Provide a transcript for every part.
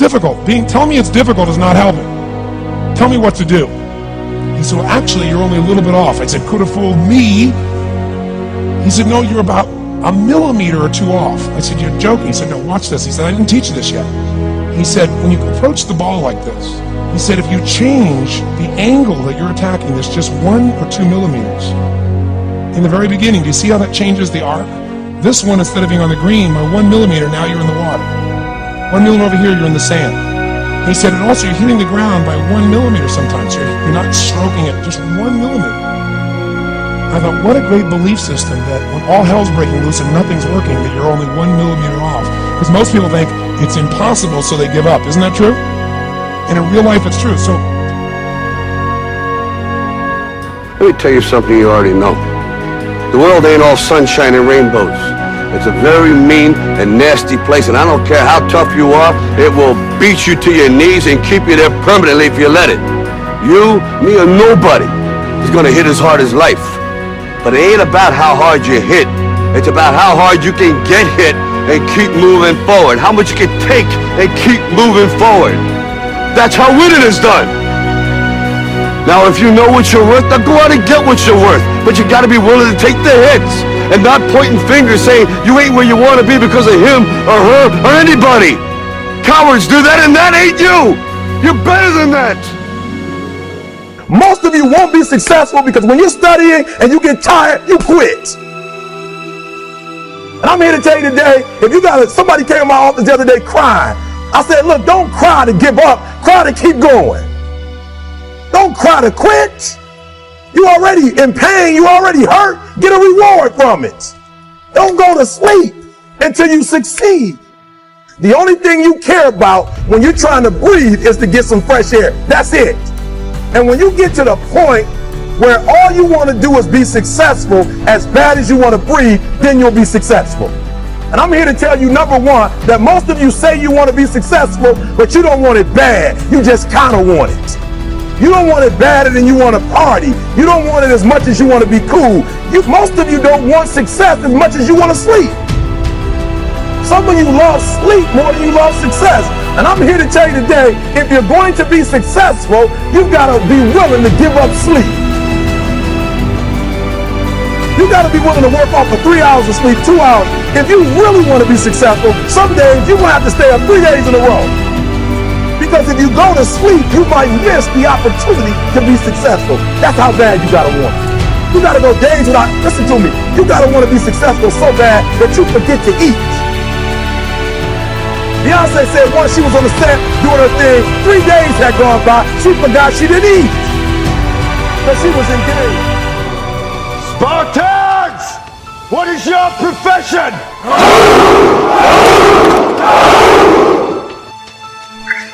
difficult. Telling me it's difficult is not helping. Tell me what to do. He said, well, actually, you're only a little bit off. I said, could have fooled me. He said, no, you're about a millimeter or two off. I said, you're joking. He said, no, watch this. He said, I didn't teach you this yet. He said, when you approach the ball like this, he said, if you change the angle that you're attacking this just 1 or 2 millimeters, in the very beginning, do you see how that changes the arc? This one, instead of being on the green, by 1 millimeter, now you're in the water. 1 millimeter over here, you're in the sand. He said, and also you're hitting the ground by 1 millimeter sometimes. You're not stroking it, just 1 millimeter. I thought, what a great belief system that when all hell's breaking loose and nothing's working, that you're only 1 millimeter off. Because most people think it's impossible, so they give up. Isn't that true? And in real life, it's true. So let me tell you something you already know. The world ain't all sunshine and rainbows. It's a very mean and nasty place, and I don't care how tough you are, it will beat you to your knees and keep you there permanently if you let it. You, me, or nobody is gonna hit as hard as life. But it ain't about how hard you hit. It's about how hard you can get hit and keep moving forward. How much you can take and keep moving forward. That's how winning is done. Now, if you know what you're worth, now go out and get what you're worth. But you gotta be willing to take the hits and not pointing fingers saying you ain't where you wanna be because of him or her or anybody. Cowards do that, and that ain't you. You're better than that. Most of you won't be successful because when you're studying and you get tired, you quit. And I'm here to tell you today, if you got somebody came to my office the other day crying. I said, look, don't cry to give up, cry to keep going. Don't cry to quit. You already in pain, you already hurt, get a reward from it. Don't go to sleep until you succeed. The only thing you care about when you're trying to breathe is to get some fresh air. That's it. And when you get to the point where all you want to do is be successful as bad as you want to breathe, then you'll be successful. And I'm here to tell you, number one, that most of you say you want to be successful, but you don't want it bad. You just kind of want it. You don't want it badder than you want to party. You don't want it as much as you want to be cool. Most of you don't want success as much as you want to sleep. Some of you love sleep more than you love success. And I'm here to tell you today, if you're going to be successful, you've got to be willing to give up sleep. You got to be willing to work off for 3 hours of sleep, 2 hours. If you really want to be successful, some days you're going to have to stay up 3 days in a row. Because if you go to sleep, you might miss the opportunity to be successful. That's how bad you gotta want it. You gotta go days without, listen to me, you gotta want to be successful so bad that you forget to eat. Beyonce said once she was on the set doing her thing, 3 days had gone by, she forgot she didn't eat. Because she was engaged. Spartans! What is your profession?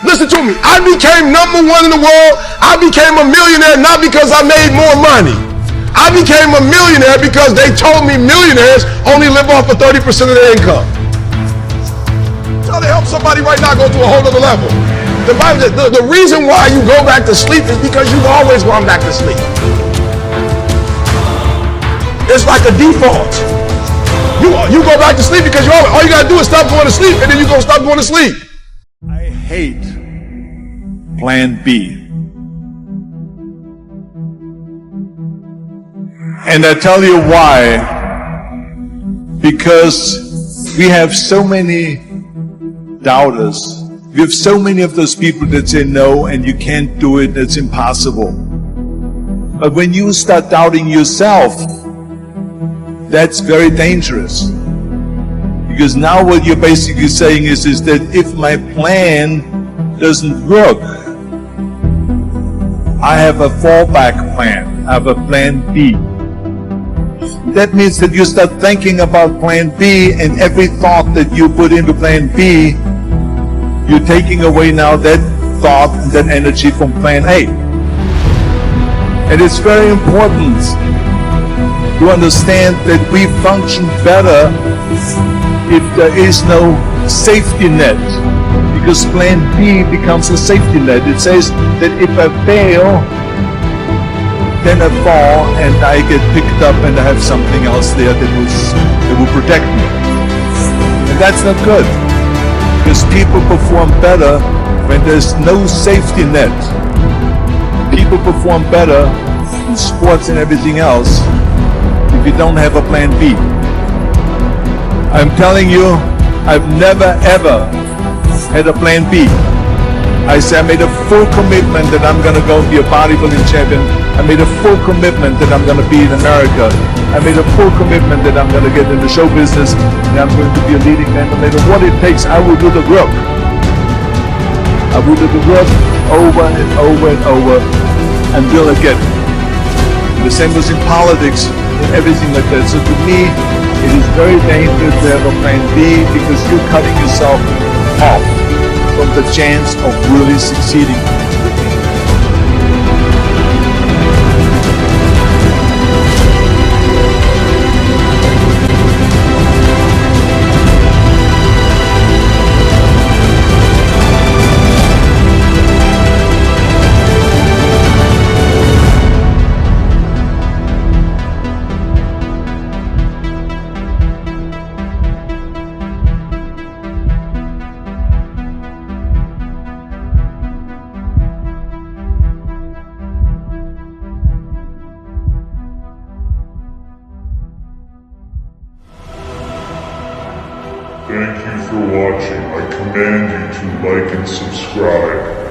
Listen to me, I became #1 in the world. I became a millionaire not because I made more money. I became a millionaire because they told me millionaires only live off of 30% of their income. Trying to help somebody right now go to a whole other level. The reason why you go back to sleep is because you've always gone back to sleep. It's like a default. You go back to sleep because all you gotta do is stop going to sleep, and then you're gonna stop going to sleep. I hate Plan B. And I tell you why. Because we have so many doubters. We have so many of those people that say no and you can't do it, it's impossible. But when you start doubting yourself, that's very dangerous. Because now what you're basically saying is that if my plan doesn't work, I have a fallback plan, I have a plan B. That means that you start thinking about plan B, and every thought that you put into plan B, you're taking away now that thought and that energy from plan A. And it's very important to understand that we function better if there is no safety net, because plan B becomes a safety net. It says that if I fail, then I fall and I get picked up and I have something else there that will protect me. And that's not good, because people perform better when there's no safety net. People perform better in sports and everything else if you don't have a plan B. I'm telling you, I've never ever had a plan B. I made a full commitment that I'm going to go be a bodybuilding champion. I made a full commitment that I'm going to be in America. I made a full commitment that I'm going to get in the show business and I'm going to be a leading man. No matter what it takes, I will do the work. I will do the work over and over and over until I get it. The same goes in politics and everything like that. So to me, it is very dangerous to have a plan B because you're cutting yourself off from the chance of really succeeding. Thank you for watching. I command you to like and subscribe.